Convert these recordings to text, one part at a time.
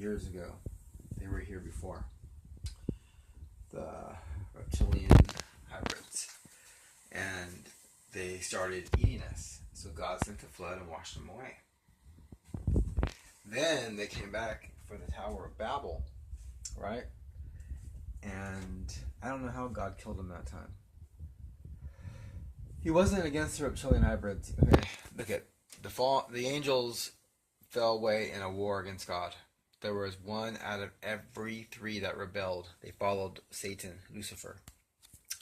years ago. They were here before. The reptilian hybrids. And they started eating us. So God sent a flood and washed them away. Then they came back for the Tower of Babel, right? And I don't know how God killed them that time. He wasn't against the reptilian hybrids. Okay, look at the angels fell away in a war against God. There was one out of every three that rebelled. They followed Satan, Lucifer,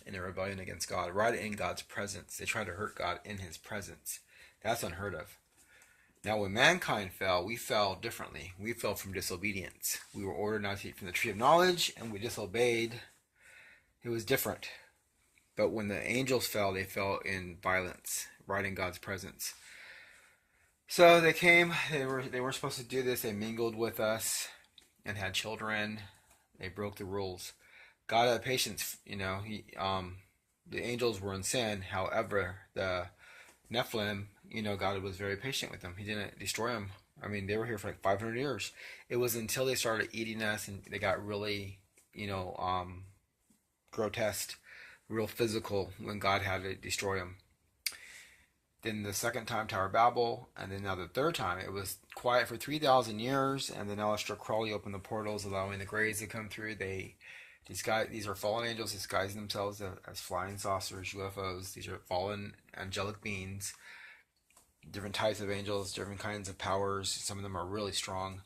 in a rebellion against God, right in God's presence. They tried to hurt God in his presence. That's unheard of. Now, when mankind fell, we fell differently. We fell from disobedience. We were ordered not to eat from the tree of knowledge, and we disobeyed. It was different. But when the angels fell, they fell in violence, right in God's presence. So they came. They were supposed to do this. They mingled with us and had children. They broke the rules. God had patience. The angels were in sin. However, the Nephilim, God was very patient with them. He didn't destroy them. I mean, they were here for like 500 years. It was until they started eating us and they got really, grotesque, real physical, when God had to destroy them. Then the second time, Tower of Babel, and then now the third time, it was quiet for 3,000 years, and then Aleister Crowley opened the portals, allowing the Greys to come through. These are fallen angels disguising themselves as flying saucers, UFOs. These are fallen angelic beings, different types of angels, different kinds of powers. Some of them are really strong.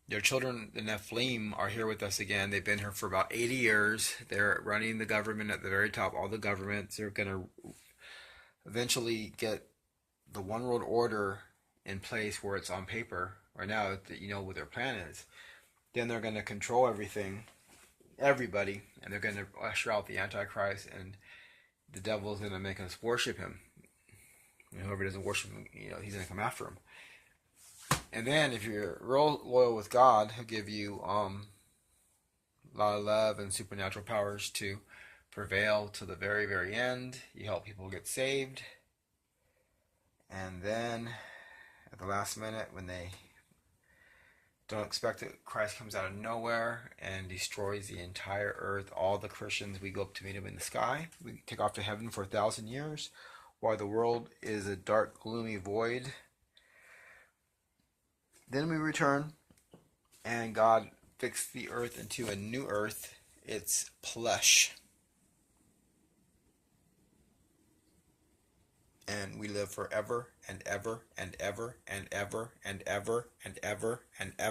Their children, the Nephilim, are here with us again. They've been here for about 80 years. They're running the government at the very top, all the governments. They're going to eventually get the one world order in place where it's on paper. Right now, what their plan is. Then they're going to control everybody, and they're going to usher out the Antichrist, and the devil's going to make us worship him. Whoever doesn't worship him, he's going to come after him. And then, if you're real loyal with God, he'll give you a lot of love and supernatural powers to prevail to the very, very end. You help people get saved. And then, at the last minute, when they don't expect it, Christ comes out of nowhere and destroys the entire earth. All the Christians, we go up to meet him in the sky. We take off to heaven for 1,000 years, while the world is a dark, gloomy void. Then we return, and God fixed the earth into a new earth. It's plush. And we live forever and ever and ever and ever and ever and ever and ever.